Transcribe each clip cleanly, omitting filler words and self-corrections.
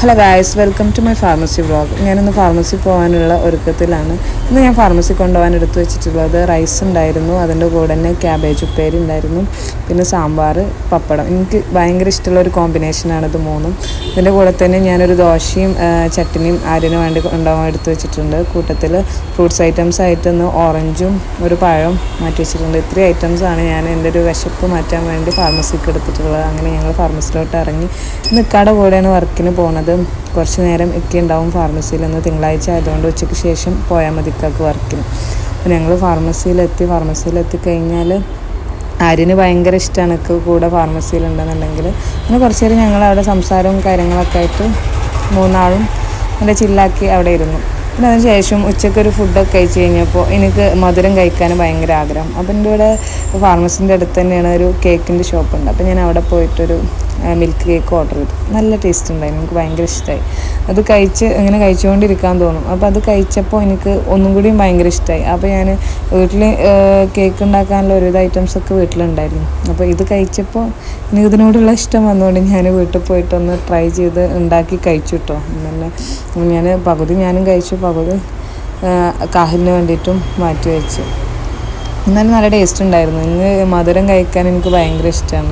Hello guys, welcome to my pharmacy vlog. ഞാനിന്ന് pharmacy പോകാനുള്ള ഒരുക്കത്തിലാണ്. ഇന്ന് ഞാൻ ഫാർമസി കൊണ്ടുപോകാൻ എടുത്തു വെച്ചിട്ടുള്ളത് റൈസ് ഉണ്ടായിരുന്നു, അതിൻ്റെ കൂടെ തന്നെ ക്യാബേജ് ഉപ്പേരി ഉണ്ടായിരുന്നു, പിന്നെ സാമ്പാർ, പപ്പടം. എനിക്ക് ഭയങ്കര ഇഷ്ടമുള്ള ഒരു കോമ്പിനേഷനാണ് ഇത് മൂന്നും. ഇതിൻ്റെ കൂടെ തന്നെ ഞാനൊരു ദോശയും ചട്നിയും ആരിന് വേണ്ടി കൊണ്ടുപോകാൻ എടുത്തു വെച്ചിട്ടുണ്ട്. കൂട്ടത്തിൽ ഫ്രൂട്ട്സ് ഐറ്റംസ് ആയിട്ടൊന്ന് ഓറഞ്ചും ഒരു പഴം മാറ്റി വെച്ചിട്ടുണ്ട്. ഇത്രയും ഐറ്റംസാണ് ഞാൻ എൻ്റെ ഒരു വിശപ്പ് മാറ്റാൻ വേണ്ടി ഫാർമസിക്ക് എടുത്തിട്ടുള്ളത്. അങ്ങനെ ഞങ്ങൾ ഫാർമസിയിലോട്ട് ഇറങ്ങി. ഇന്ന് ഇക്കാടെ കൂടെയാണ് വർക്കിന് പോകുന്നത്. കുറച്ച് നേരം ഒക്കെ ഉണ്ടാവും ഫാർമസിയിൽ. നിന്ന് തിങ്കളാഴ്ച ആയതുകൊണ്ട് ഉച്ചയ്ക്ക് ശേഷം പോയാൽ മതി ഇക്കാക്ക് വർക്കിന്. അപ്പോൾ ഞങ്ങൾ ഫാർമസിയിലെത്തി കഴിഞ്ഞാൽ ആര്യന് ഭയങ്കര ഇഷ്ടമാണ് എനിക്ക് കൂടെ ഫാർമസിയിലുണ്ടെന്നുണ്ടെങ്കിൽ. അങ്ങനെ കുറച്ച് നേരം ഞങ്ങൾ അവിടെ സംസാരവും കാര്യങ്ങളൊക്കെ ആയിട്ട് മൂന്നാളും നല്ല ചില്ലാക്കി അവിടെ ഇരുന്നു. പിന്നെ അതിന് ശേഷം ഉച്ചയ്ക്കൊരു ഫുഡൊക്കെ കഴിച്ച് കഴിഞ്ഞപ്പോൾ എനിക്ക് മധുരം കഴിക്കാൻ ഭയങ്കര ആഗ്രഹം. അപ്പം എൻ്റെ ഇവിടെ ഫാർമസിൻ്റെ അടുത്ത് തന്നെയാണ് ഒരു കേക്കിൻ്റെ ഷോപ്പുണ്ട്. അപ്പോൾ ഞാൻ അവിടെ പോയിട്ടൊരു മിൽക്ക് കേക്ക് ഓർഡർ ചെയ്തു. നല്ല ടേസ്റ്റ് ഉണ്ടായിരുന്നു, എനിക്ക് ഭയങ്കര ഇഷ്ടമായി. അത് ഇങ്ങനെ കഴിച്ചുകൊണ്ടിരിക്കാൻ തോന്നും. അപ്പോൾ അത് കഴിച്ചപ്പോൾ എനിക്ക് ഒന്നും കൂടിയും ഭയങ്കര ഇഷ്ടമായി. അപ്പോൾ ഞാൻ വീട്ടിൽ കേക്ക് ഉണ്ടാക്കാനുള്ള ഒരുവിധ ഐറ്റംസൊക്കെ വീട്ടിലുണ്ടായിരുന്നു. അപ്പോൾ ഇത് കഴിച്ചപ്പോൾ എനിക്ക് ഇതിനോടുള്ള ഇഷ്ടം വന്നുകൊണ്ട് ഞാൻ വീട്ടിൽ പോയിട്ടൊന്ന് ട്രൈ ചെയ്ത് ഉണ്ടാക്കി കഴിച്ചു കേട്ടോ. ഇന്നലെ ഞാനും കഴിച്ചു, പകുതി കാഹിലിന് വേണ്ടിയിട്ടും മാറ്റി വെച്ചു. എന്നാലും നല്ല ടേസ്റ്റ് ഉണ്ടായിരുന്നു. ഇന്ന് മധുരം കഴിക്കാൻ എനിക്ക് ഭയങ്കര ഇഷ്ടമാണ്.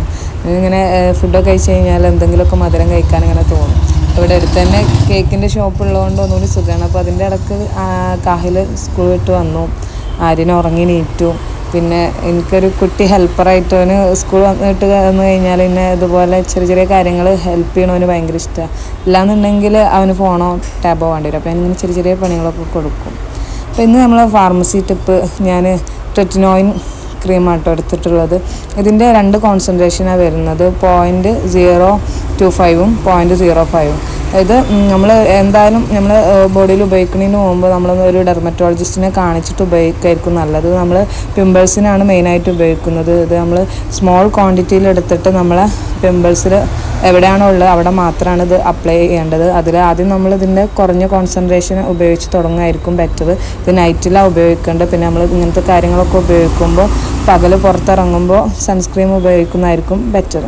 ഇങ്ങനെ ഫുഡൊക്കെ കഴിച്ച് കഴിഞ്ഞാൽ എന്തെങ്കിലുമൊക്കെ മധുരം കഴിക്കാൻ ഇങ്ങനെ തോന്നും. ഇവിടെ അടുത്ത് തന്നെ കേക്കിൻ്റെ ഷോപ്പ് ഉള്ളതുകൊണ്ട് ഒന്നുകൂടി സുഖമാണ്. അപ്പോൾ അതിൻ്റെ ഇടയ്ക്ക് കാഹിൽ സ്കൂൾ വിട്ട് വന്നു, ആര്യനെ ഉറങ്ങി നീറ്റു. പിന്നെ എനിക്കൊരു കുട്ടി ഹെൽപ്പറായിട്ട് അവന് സ്കൂൾ വന്നിട്ട് വന്നു കഴിഞ്ഞാൽ പിന്നെ ഇതുപോലെ ചെറിയ കാര്യങ്ങൾ ഹെൽപ്പ് ചെയ്യണവന് ഭയങ്കര ഇഷ്ടമാണ്. അല്ലാന്നുണ്ടെങ്കിൽ അവന് ഫോണോ ടാബോ വേണ്ടി വരും. അപ്പോൾ ഞാനിങ്ങനെ ചെറിയ പണികളൊക്കെ കൊടുക്കും. അപ്പോൾ ഇന്ന് നമ്മൾ ഫാർമസി ടിപ്പ് ഞാൻ ട്രെറ്റിനോയിൻ ക്രീമാട്ടോ എടുത്തിട്ടുള്ളത്. ഇതിൻ്റെ 2 കോൺസെൻട്രേഷനാണ് വരുന്നത്, 0.025 0.05. ഇത് നമ്മൾ എന്തായാലും നമ്മൾ ബോഡിയിൽ ഉപയോഗിക്കുന്നതിന് മുമ്പ് നമ്മൾ ഒരു ഡെർമറ്റോളജിസ്റ്റിനെ കാണിച്ചിട്ട് ഉപയോഗിക്കായിരിക്കും നല്ലത്. നമ്മൾ പിമ്പിൾസിനാണ് മെയിനായിട്ട് ഉപയോഗിക്കുന്നത്. ഇത് നമ്മൾ സ്മോൾ ക്വാണ്ടിറ്റിയിൽ എടുത്തിട്ട് നമ്മളെ പിമ്പിൾസിൽ എവിടെയാണോ ഉള്ളത് അവിടെ മാത്രമാണ് ഇത് അപ്ലൈ ചെയ്യേണ്ടത്. അതിൽ ആദ്യം നമ്മൾ ഇതിൻ്റെ കുറഞ്ഞ കോൺസെൻട്രേഷൻ ഉപയോഗിച്ച് തുടങ്ങുമായിരിക്കും ബെറ്റർ. ഇത് നൈറ്റിലാണ് ഉപയോഗിക്കേണ്ടത്. പിന്നെ നമ്മൾ ഇങ്ങനത്തെ കാര്യങ്ങളൊക്കെ ഉപയോഗിക്കുമ്പോൾ പകൽ പുറത്തിറങ്ങുമ്പോൾ സൺസ്ക്രീം ഉപയോഗിക്കുന്നതായിരിക്കും ബെറ്റർ.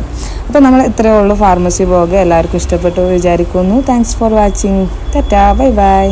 അപ്പോൾ നമ്മൾ ഇത്രയേ ഉള്ളൂ ഫാർമസി വ്ളോഗ്. എല്ലാവർക്കും ഇഷ്ടപ്പെട്ടു വിചാരിക്കുന്നു. Thanks for watching. Tata, bye bye.